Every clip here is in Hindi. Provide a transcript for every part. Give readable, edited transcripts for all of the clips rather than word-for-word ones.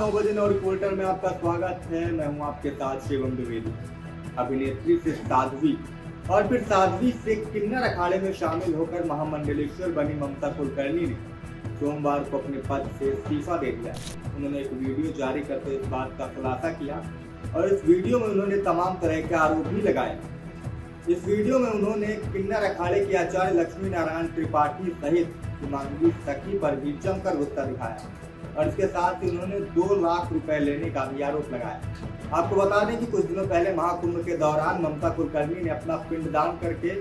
9 बजे नौ रिपोर्टर में आपका स्वागत है। मैं हूं आपके साथ शिवम द्विवेदी। अभिनेत्री से साध्वी और फिर साध्वी से किन्नर अखाड़े में शामिल होकर महामंडलेश्वर बनी ममता कुलकर्णी ने सोमवार को अपने पद से इस्तीफा दे दिया। उन्होंने एक वीडियो जारी करते इस बात का खुलासा किया और इस वीडियो में उन्होंने तमाम तरह के आरोप भी लगाए। इस वीडियो में उन्होंने किन्नर अखाड़े के आचार्य लक्ष्मी नारायण त्रिपाठी सहित हिमांगी सखी पर भी जमकर गुस्सा दिखाया और इसके साथ ही उन्होंने 2 लाख रुपए लेने का भी आरोप लगाया। आपको बता दें कि कुछ दिनों पहले महाकुंभ के दौरान ममता कुलकर्णी ने अपना पिंडदान करके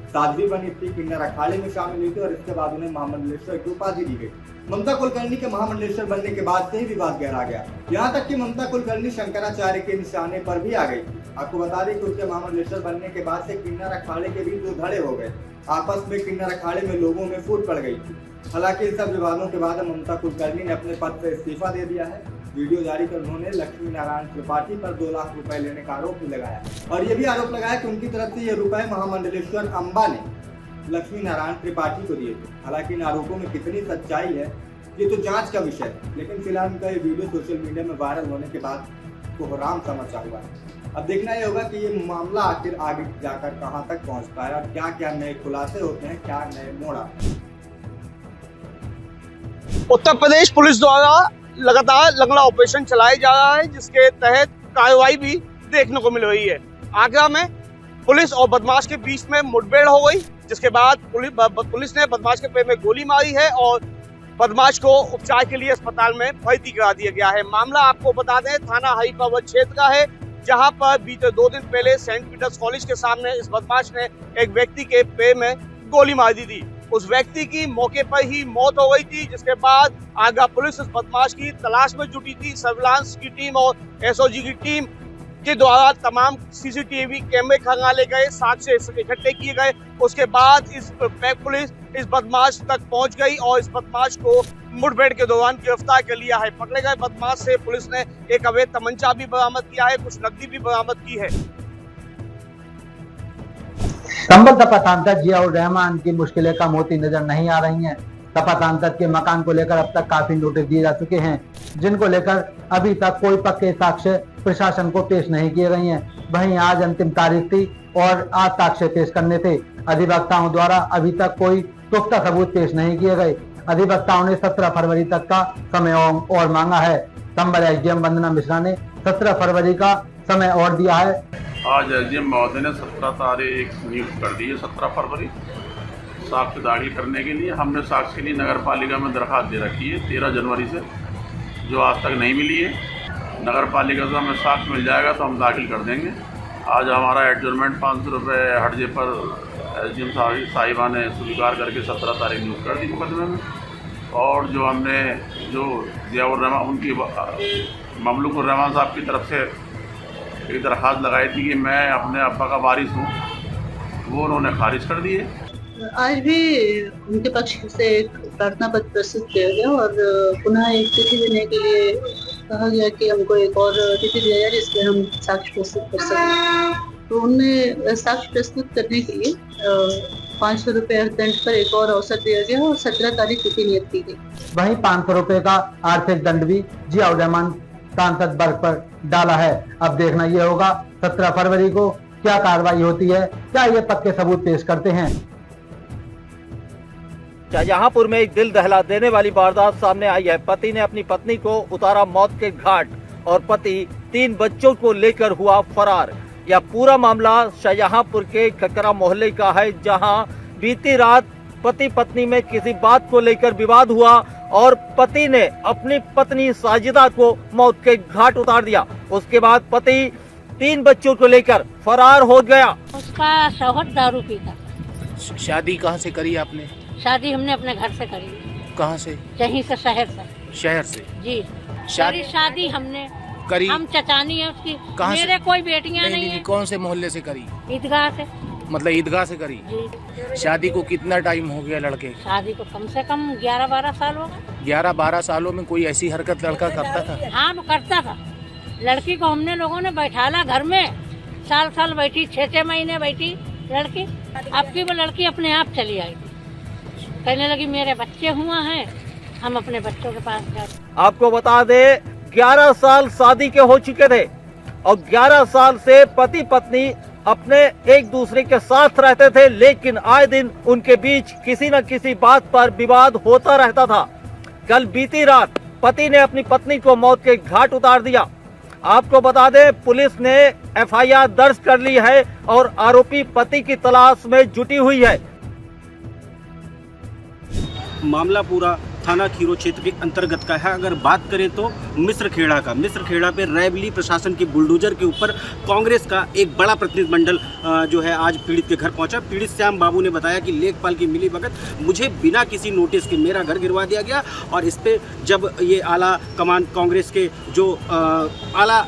साध्वी बनी थी, किन्नर अखाड़े में शामिल हुई थी और इसके बाद उन्हें महामंडलेश्वर की उपाधि दी गई। ममता कुलकर्णी के महामंडलेश्वर बनने के बाद से ही विवाद गहरा गया, यहाँ तक कि ममता कुलकर्णी शंकराचार्य के निशाने पर भी आ गई थी। आपको बता दें कि उसके महामंडलेश्वर बनने के बाद से किन्नर अखाड़े के बीच 2 धड़े हो गए। आपस में किन्नर अखाड़े में लोगों में फूट पड़ गई थी। हालांकि इन सब विवादों के बाद ममता कुलकर्णी ने अपने पद से इस्तीफा दे दिया है। वीडियो जारी कर उन्होंने लक्ष्मी नारायण त्रिपाठी पर 2 लाख रुपए लेने का आरोप भी लगाया और ये भी आरोप लगाया कि उनकी तरफ से ये रुपए महामंडलेश्वर अम्बा ने लक्ष्मी नारायण त्रिपाठी को दिए थे। हालांकि इन आरोपों में कितनी सच्चाई है ये तो जांच का विषय है, लेकिन फिलहाल इनका ये वीडियो सोशल मीडिया में वायरल होने के बाद कोहराम सा मचा हुआ है। अब देखना ये होगा कि ये मामला आखिर आगे जाकर कहां तक पहुंचता है और क्या क्या नए खुलासे होते हैं, क्या नए मोड़ आते हैं। उत्तर प्रदेश पुलिस द्वारा लगातार लंगड़ा ऑपरेशन चलाया जा रहा है, जिसके तहत कार्रवाई भी देखने को मिल रही है। आगरा में पुलिस और बदमाश के बीच में मुठभेड़ हो गई, जिसके बाद पुलिस ने बदमाश के पैर में गोली मारी है और बदमाश को उपचार के लिए अस्पताल में भर्ती करा दिया गया है। मामला आपको बता दें थाना हाई पावर क्षेत्र का है, जहां पर बीते 2 दिन पहले सेंट पीटर्स कॉलेज के सामने इस बदमाश ने एक व्यक्ति के पैर में गोली मार दी थी। उस व्यक्ति की मौके पर ही मौत हो गई थी, जिसके बाद आगरा पुलिस इस बदमाश की तलाश में जुटी थी। सर्विलांस की टीम और एसओजी की टीम के द्वारा तमाम सीसीटीवी कैमरे खंगाले गए, साक्ष्य इकट्ठे किए गए। उसके बाद पुलिस इस बदमाश तक पहुंच गई और इस बदमाश को मुठभेड़ के दौरान गिरफ्तार कर लिया है। पकड़े गए बदमाश से पुलिस ने एक अवैध तमंचा भी बरामद किया है, कुछ नकदी भी बरामद की है। संबल सपा सांसद जियाउर रहमान की मुश्किलें कम होती नजर नहीं आ रही हैं। सपा सांसद के मकान को लेकर अब तक काफी नोटिस दिए जा चुके हैं, जिनको लेकर अभी तक कोई पक्के साक्ष्य प्रशासन को पेश नहीं किए गए हैं। वहीं आज अंतिम तारीख थी और आज साक्ष्य पेश करने थे। अधिवक्ताओं द्वारा अभी तक कोई पुख्ता सबूत पेश नहीं किए गए। अधिवक्ताओं ने 17 फरवरी तक का समय और मांगा है। संबल एसडीएम वंदना मिश्रा ने 17 फरवरी का समय और दिया है। आज एसडीएम महोदय ने 17 तारीख नियुक्त कर दी है, 17 फरवरी साक्ष्य दाखिल करने के लिए। हमने साक्ष्य के लिए नगर पालिका में दरखास्त दे रखी है 13 जनवरी से, जो आज तक नहीं मिली है। नगर पालिका से हमें साक्ष्य मिल जाएगा तो हम दाखिल कर देंगे। आज हमारा एडजर्नमेंट 500 रुपये हर्जे पर एसडीएम साहिबा ने स्वीकार करके 17 तारीख नियुक्त कर दी मुकदमे में। और जो हमने जियाउर रहमान उनकी ममलूकुर रहमान साहब की तरफ से एक दरख्वास्त लगाई थी कि मैं अपने अब्बा का वारिस हूँ, वो उन्होंने खारिज कर दिए। आज भी उनके पक्ष से एक प्रार्थना पत्र प्रस्तुत किया गया और पुनः एक तिथि देने के लिए कहा गया कि हमको एक और तिथि दिया जाए जिसमें हम साक्ष्य प्रस्तुत कर सकें। तो उनने साक्ष्य प्रस्तुत करने के लिए 500 रुपये अर्थदंड पर एक और अवसर दिया गया और 17 तारीख तिथि नियत की गई। वहीं 500 रुपये का आर्थिक दंड भी जियाउर रहमान सांसद वर्ग पर डाला है। अब देखना यह होगा 17 फरवरी को क्या कार्रवाई होती है, क्या ये पक्के सबूत पेश करते हैं। शाहजहांपुर में एक दिल दहला देने वाली वारदात सामने आई है। पति ने अपनी पत्नी को उतारा मौत के घाट और पति 3 बच्चों को लेकर हुआ फरार। यह पूरा मामला शाहजहांपुर के खकरा मोहल्ले का है, जहां बीती रात पति पत्नी में किसी बात को लेकर विवाद हुआ और पति ने अपनी पत्नी साजिदा को मौत के घाट उतार दिया। उसके बाद पति 3 बच्चों को लेकर फरार हो गया। उसका शौहर दारू पीता। शादी कहाँ से करी आपने? शादी हमने अपने घर से करी। कहाँ से? यहीं से, शहर से जी। शादी हमने करी। हम चचानी है उसकी। कहाँ मेरे से? कोई बेटियां नहीं है। कौन से मोहल्ले से करी? ईदगाह से। मतलब ईदगाह से करी जी। शादी को कितना टाइम हो गया लड़के? शादी को कम से कम 11-12 साल हो गए। 11-12 सालों में कोई ऐसी हरकत लड़का करता था? हाँ, वो करता था। लड़की को हमने लोगों ने बैठाला घर में, साल बैठी, 6-6 महीने बैठी लड़की। अब की वो लड़की अपने आप चली आई थी, कहने लगी मेरे बच्चे हुआ हैं, हम अपने बच्चों के पास जाते। आपको बता दे 11 साल शादी के हो चुके थे और 11 साल से पति पत्नी अपने एक दूसरे के साथ रहते थे, लेकिन आए दिन उनके बीच किसी न किसी बात पर विवाद होता रहता था। कल बीती रात पति ने अपनी पत्नी को मौत के घाट उतार दिया। आपको बता दें, पुलिस ने एफआईआर दर्ज कर ली है और आरोपी पति की तलाश में जुटी हुई है। मामला पूरा थाना खीरो क्षेत्र के अंतर्गत का है। अगर बात करें तो मिस्रखेड़ा का, मिस्रखेड़ा पे रैवली प्रशासन के बुलडोजर के ऊपर कांग्रेस का एक बड़ा प्रतिनिधिमंडल जो है आज पीड़ित के घर पहुंचा। पीड़ित श्याम बाबू ने बताया कि लेखपाल की मिलीभगत मुझे बिना किसी नोटिस के मेरा घर गिरवा दिया गया और इस पे जब ये आला कमान कांग्रेस के जो आला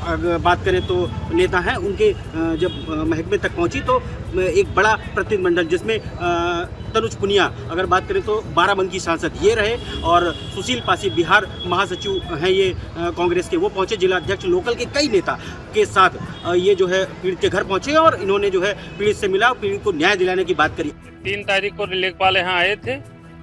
अगर बात करें तो नेता हैं उनके जब महकमे तक पहुंची तो एक बड़ा प्रतिनिधिमंडल जिसमें तनुज पुनिया, अगर बात करें तो बाराबंकी सांसद ये रहे और सुशील पासी बिहार महासचिव हैं ये कांग्रेस के, वो पहुंचे। जिला अध्यक्ष लोकल के कई नेता के साथ ये जो है पीड़ित के घर पहुंचे और इन्होंने जो है पीड़ित से मिला, पीड़ित को न्याय दिलाने की बात करी। 3 तारीख को लेखपाल यहाँ आए थे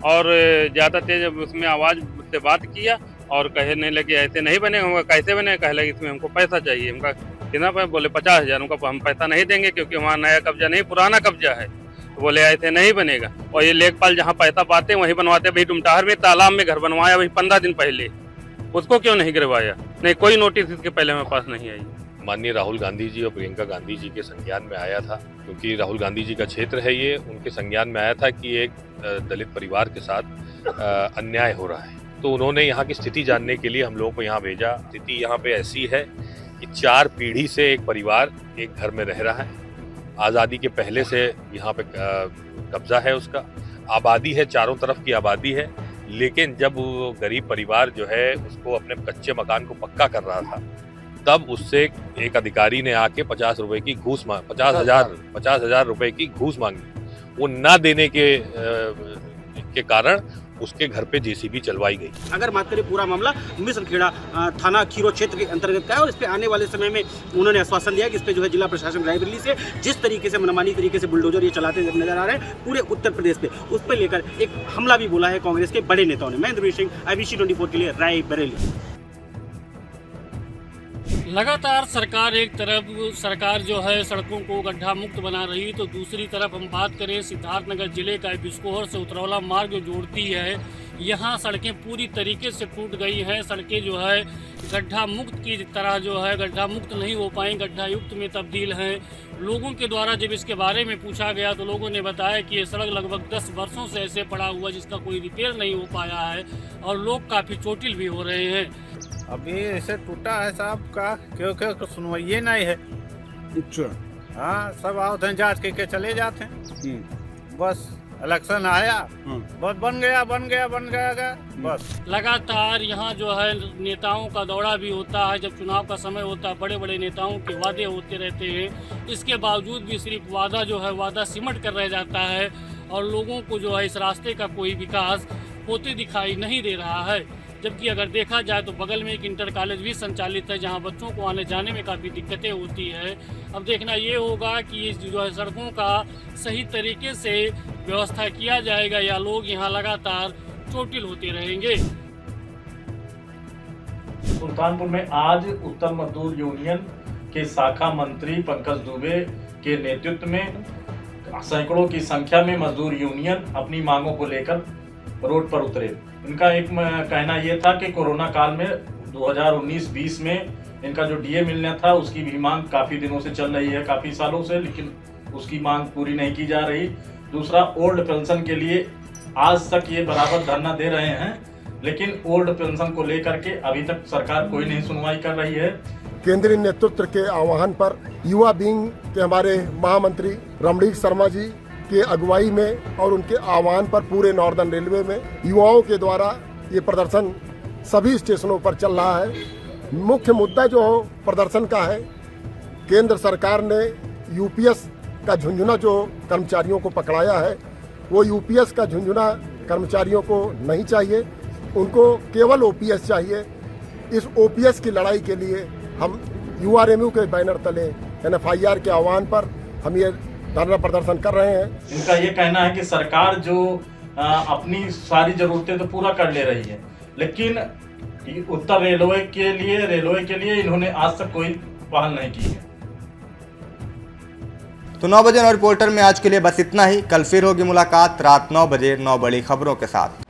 और ज़्यादा तेज उसमें आवाज़ से बात किया और कहने लगे ऐसे नहीं बनेगा। कैसे बने? कह लगे इसमें हमको पैसा चाहिए। हमका कितना पैसा? बोले 50,000। उनको हम पैसा नहीं देंगे क्योंकि वहाँ नया कब्जा नहीं, पुराना कब्जा है। तो बोले ऐसे नहीं बनेगा। और ये लेखपाल जहाँ पैसा पाते वहीं बनवाते। भाई डुमटाहर में तालाब में घर बनवाया वही 15 दिन पहले, उसको क्यों नहीं गिरवाया? नहीं, कोई नोटिस इसके पहले हमारे पास नहीं आई। माननीय राहुल गांधी जी और प्रियंका गांधी जी के संज्ञान में आया था, क्योंकि राहुल गांधी जी का क्षेत्र है ये, उनके संज्ञान में आया था कि एक दलित परिवार के साथ अन्याय हो रहा है। तो उन्होंने यहाँ की स्थिति जानने के लिए हम लोगों को यहाँ भेजा। स्थिति यहाँ पे ऐसी है कि 4 पीढ़ी से एक परिवार एक घर में रह रहा है। आज़ादी के पहले से यहाँ पे कब्जा है उसका, आबादी है, चारों तरफ की आबादी है। लेकिन जब वो गरीब परिवार जो है उसको अपने कच्चे मकान को पक्का कर रहा था, तब उससे एक अधिकारी ने आके 50 रुपए की घूस मांग 50,000 रुपए की घूस मांगी। वो ना देने के कारण उसके घर पे जेसीबी चलवाई गई। अगर बात करें पूरा मामला मिस्रखेड़ा थाना खीरो क्षेत्र के अंतर्गत का है और इस पे आने वाले समय में उन्होंने आश्वासन दिया कि इस पे जो है जिला प्रशासन रायबरेली से जिस तरीके से मनमानी तरीके से बुलडोजर ये चलाते नजर आ रहे हैं पूरे उत्तर प्रदेश पे, उस पर लेकर एक हमला भी बोला है कांग्रेस के बड़े नेताओं ने। महेंद्र सिंह, IBC 24 के लिए रायबरेली। लगातार सरकार जो है सड़कों को गड्ढा मुक्त बना रही, तो दूसरी तरफ हम बात करें सिद्धार्थनगर जिले का बिस्कोहर से उतरौला मार्ग जो जोड़ती है, यहाँ सड़कें पूरी तरीके से टूट गई हैं। सड़कें जो है गड्ढा मुक्त की तरह जो है गड्ढा मुक्त नहीं हो पाई, गड्ढा युक्त में तब्दील हैं। लोगों के द्वारा जब इसके बारे में पूछा गया तो लोगों ने बताया कि ये सड़क लगभग 10 वर्षों से ऐसे पड़ा हुआ जिसका कोई रिपेयर नहीं हो पाया है और लोग काफ़ी चोटिल भी हो रहे हैं। अभी ऐसे टूटा है साहब का क्योंकि सुनवाई नहीं है। अच्छा, हाँ, सब आओ थे जांच के चले जाते हैं। बस इलेक्शन आया, बस बन गया बस। लगातार यहाँ जो है नेताओं का दौरा भी होता है। जब चुनाव का समय होता है बड़े बड़े नेताओं के वादे होते रहते हैं, इसके बावजूद भी सिर्फ वादा जो है वादा सिमट कर रह जाता है और लोगों को जो है इस रास्ते का कोई विकास होते दिखाई नहीं दे रहा है। जबकि अगर देखा जाए तो बगल में एक इंटर कॉलेज भी संचालित है जहां बच्चों को आने जाने में काफ़ी दिक्कतें होती है। अब देखना ये होगा कि इस जो है सड़कों का सही तरीके से व्यवस्था किया जाएगा या लोग यहां लगातार चोटिल होते रहेंगे। सुल्तानपुर में आज उत्तर मजदूर यूनियन के शाखा मंत्री पंकज दुबे के नेतृत्व में सैकड़ों की संख्या में मजदूर यूनियन अपनी मांगों को लेकर रोड पर उतरे। इनका एक कहना यह था कि कोरोना काल में 2019-20 में इनका जो डीए मिलना था उसकी भी मांग काफ़ी दिनों से चल रही है, काफ़ी सालों से, लेकिन उसकी मांग पूरी नहीं की जा रही। दूसरा, ओल्ड पेंशन के लिए आज तक ये बराबर धरना दे रहे हैं, लेकिन ओल्ड पेंशन को लेकर के अभी तक सरकार कोई नहीं सुनवाई कर रही है। केंद्रीय नेतृत्व के आह्वान पर युवा विंग के हमारे महामंत्री रमणीक शर्मा जी के अगुवाई में और उनके आह्वान पर पूरे नॉर्दर्न रेलवे में युवाओं के द्वारा ये प्रदर्शन सभी स्टेशनों पर चल रहा है। मुख्य मुद्दा जो प्रदर्शन का है, केंद्र सरकार ने यूपीएस का झुंझुना जो कर्मचारियों को पकड़ाया है, वो यूपीएस का झुंझुना कर्मचारियों को नहीं चाहिए, उनको केवल ओपीएस चाहिए। इस ओपीएस की लड़ाई के लिए हम यूआरएमयू के बैनर तले NFIR के आह्वान पर हम ये धरना प्रदर्शन कर रहे हैं। इनका ये कहना है कि सरकार जो अपनी सारी जरूरतें तो पूरा कर ले रही है, लेकिन उत्तर रेलवे के लिए इन्होंने आज तक कोई पहल नहीं की है। तो 9 बजे 9 रिपोर्टर में आज के लिए बस इतना ही। कल फिर होगी मुलाकात रात 9 बजे 9 बड़ी खबरों के साथ।